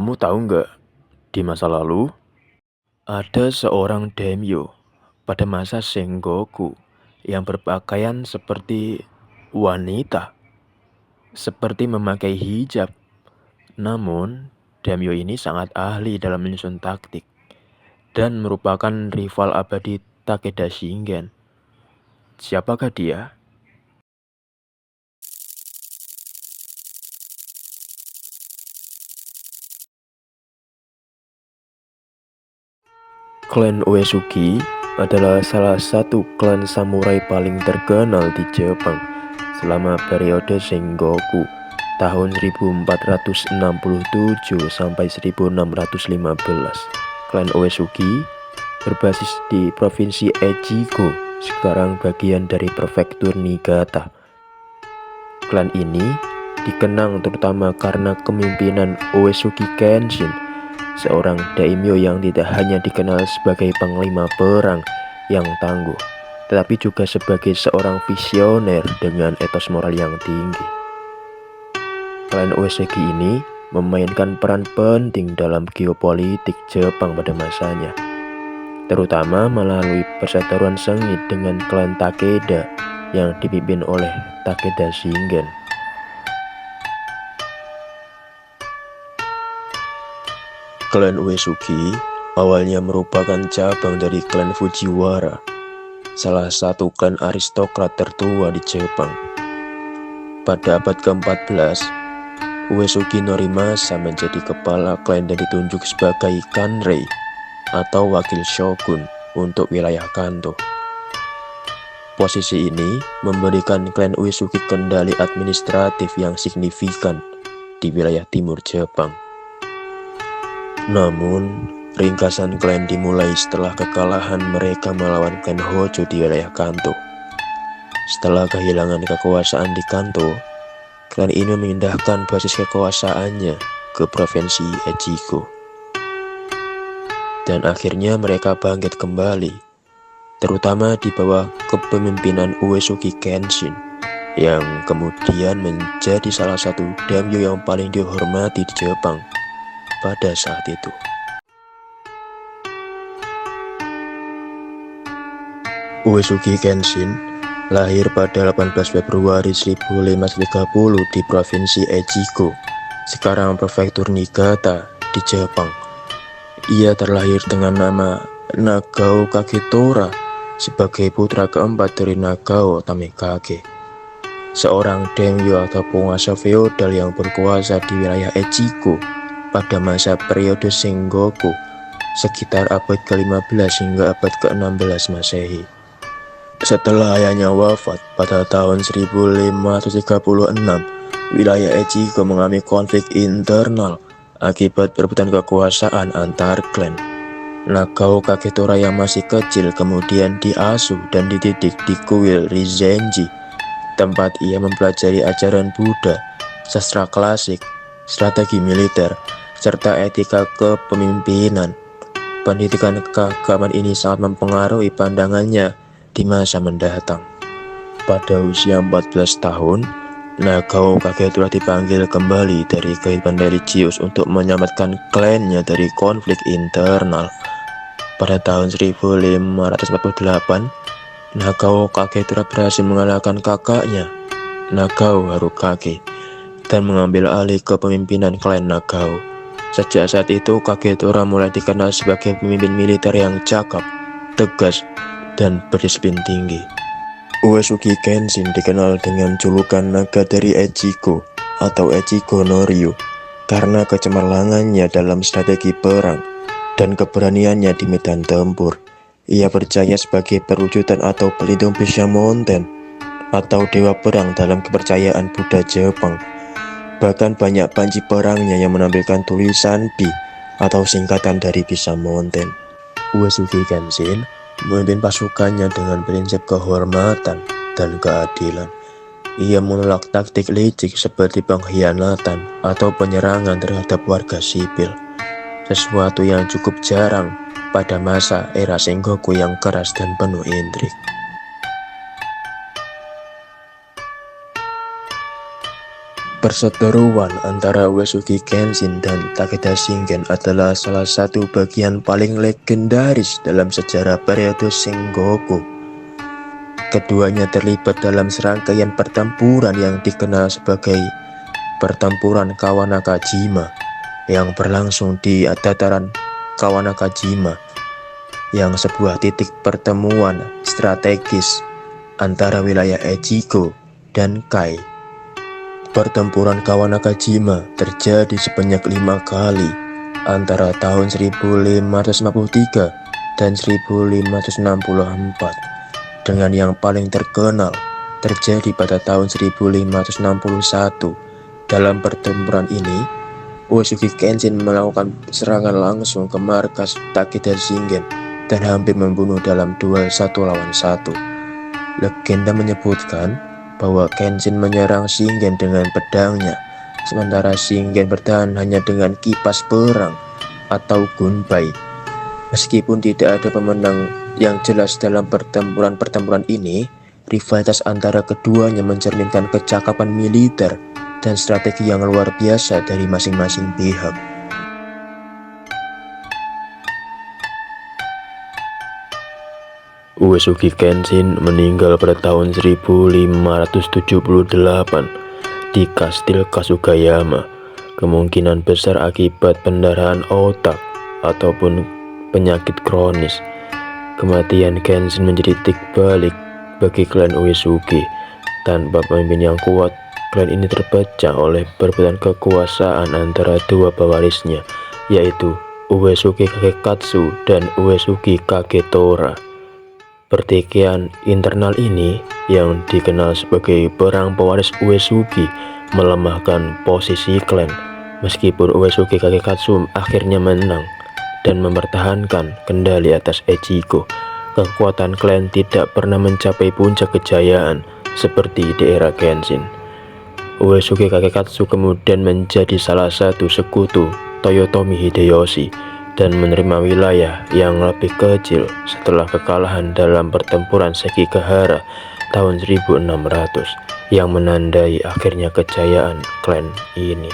Kamu tahu nggak, di masa lalu, ada seorang daimyo pada masa Sengoku yang berpakaian seperti wanita, seperti memakai hijab. Namun, daimyo ini sangat ahli dalam menyusun taktik dan merupakan rival abadi Takeda Shingen. Siapakah dia? Klan Uesugi adalah salah satu klan samurai paling terkenal di Jepang selama periode Sengoku tahun 1467 sampai 1615. Klan Uesugi berbasis di provinsi Echigo, sekarang bagian dari prefektur Niigata. Klan ini dikenang terutama karena kepemimpinan Uesugi Kenshin, seorang daimyo yang tidak hanya dikenal sebagai panglima perang yang tangguh, tetapi juga sebagai seorang visioner dengan etos moral yang tinggi. Klan Uesugi ini memainkan peran penting dalam geopolitik Jepang pada masanya, terutama melalui perseteruan sengit dengan klan Takeda yang dipimpin oleh Takeda Shingen. Klan Uesugi awalnya merupakan cabang dari klan Fujiwara, salah satu klan aristokrat tertua di Jepang. Pada abad ke-14, Uesugi Norimasa menjadi kepala klan dan ditunjuk sebagai Kanrei atau wakil shogun untuk wilayah Kanto. Posisi ini memberikan klan Uesugi kendali administratif yang signifikan di wilayah timur Jepang. Namun, ringkasan klan dimulai setelah kekalahan mereka melawan klan Hojo di wilayah Kanto. Setelah kehilangan kekuasaan di Kanto, klan ini memindahkan basis kekuasaannya ke provinsi Echigo. Dan akhirnya mereka bangkit kembali, terutama di bawah kepemimpinan Uesugi Kenshin, yang kemudian menjadi salah satu daimyo yang paling dihormati di Jepang pada saat itu. Uesugi Kenshin lahir pada 18 Februari 1530 di provinsi Echigo, sekarang prefektur Niigata di Jepang. Ia terlahir dengan nama Nagao Kagetora sebagai putra keempat dari Nagao Tamekage, seorang daimyo atau penguasa feodal yang berkuasa di wilayah Echigo pada masa periode Sengoku sekitar abad ke-15 hingga abad ke-16 Masehi. Setelah ayahnya wafat pada tahun 1536, wilayah Echigo mengalami konflik internal akibat perebutan kekuasaan antar klan. Nagao Kagetora yang masih kecil kemudian diasuh dan dididik di kuil Rizenji, tempat ia mempelajari ajaran Buddha, sastra klasik, strategi militer, serta etika kepemimpinan. Pendidikan keagamaan ini sangat mempengaruhi pandangannya di masa mendatang. Pada usia 14 tahun, Nagao Kagetora dipanggil kembali dari kehidupan religius untuk menyelamatkan klannya dari konflik internal. Pada tahun 1548, Nagao Kagetora berhasil mengalahkan kakaknya, Nagao Harukage, dan mengambil alih kepemimpinan klan Nagao. Sejak saat itu, Kagetora mulai dikenal sebagai pemimpin militer yang cakap, tegas, dan berdisiplin tinggi. Uesugi Kenshin dikenal dengan julukan naga dari Echigo atau Echigo no Ryu karena kecemerlangannya dalam strategi perang dan keberaniannya di medan tempur. Ia percaya sebagai perwujudan atau pelindung Bishamonten atau dewa perang dalam kepercayaan Buddha Jepang. Bahkan banyak panji perangnya yang menampilkan tulisan Bi atau singkatan dari Bishamonten. Uesugi Kenshin memimpin pasukannya dengan prinsip kehormatan dan keadilan. Ia menolak taktik licik seperti pengkhianatan atau penyerangan terhadap warga sipil, sesuatu yang cukup jarang pada masa era Sengoku yang keras dan penuh intrik. Perseteruan antara Uesugi Kenshin dan Takeda Shingen adalah salah satu bagian paling legendaris dalam sejarah periode Sengoku. Keduanya terlibat dalam serangkaian pertempuran yang dikenal sebagai Pertempuran Kawanakajima yang berlangsung di dataran Kawanakajima, yang sebuah titik pertemuan strategis antara wilayah Echigo dan Kai. Pertempuran Kawanakajima terjadi sebanyak 5 kali antara tahun 1553 dan 1564, dengan yang paling terkenal terjadi pada tahun 1561. Dalam pertempuran ini, Uesugi Kenshin melakukan serangan langsung ke markas Takeda Shingen dan hampir membunuh dalam duel 1 lawan 1. Legenda menyebutkan bahwa Kenshin menyerang Shingen dengan pedangnya, sementara Shingen bertahan hanya dengan kipas perang atau gunbai. Meskipun tidak ada pemenang yang jelas dalam pertempuran ini, rivalitas antara keduanya mencerminkan kecakapan militer dan strategi yang luar biasa dari masing-masing pihak. Uesugi Kenshin meninggal pada tahun 1578 di Kastil Kasugayama, kemungkinan besar akibat pendarahan otak ataupun penyakit kronis. Kematian Kenshin menjadi titik balik bagi klan Uesugi. Tanpa pemimpin yang kuat, klan ini terpecah oleh perebutan kekuasaan antara dua pewarisnya, yaitu Uesugi Kakekatsu dan Uesugi Kagetora. Pertikaian internal ini, yang dikenal sebagai perang pewaris Uesugi, melemahkan posisi klan. Meskipun Uesugi Kakekatsu akhirnya menang dan mempertahankan kendali atas Echigo, kekuatan klan tidak pernah mencapai puncak kejayaan seperti di era Kenshin. Uesugi Kakekatsu kemudian menjadi salah satu sekutu Toyotomi Hideyoshi dan menerima wilayah yang lebih kecil setelah kekalahan dalam pertempuran Sekigahara tahun 1600 yang menandai akhirnya kejayaan klan ini.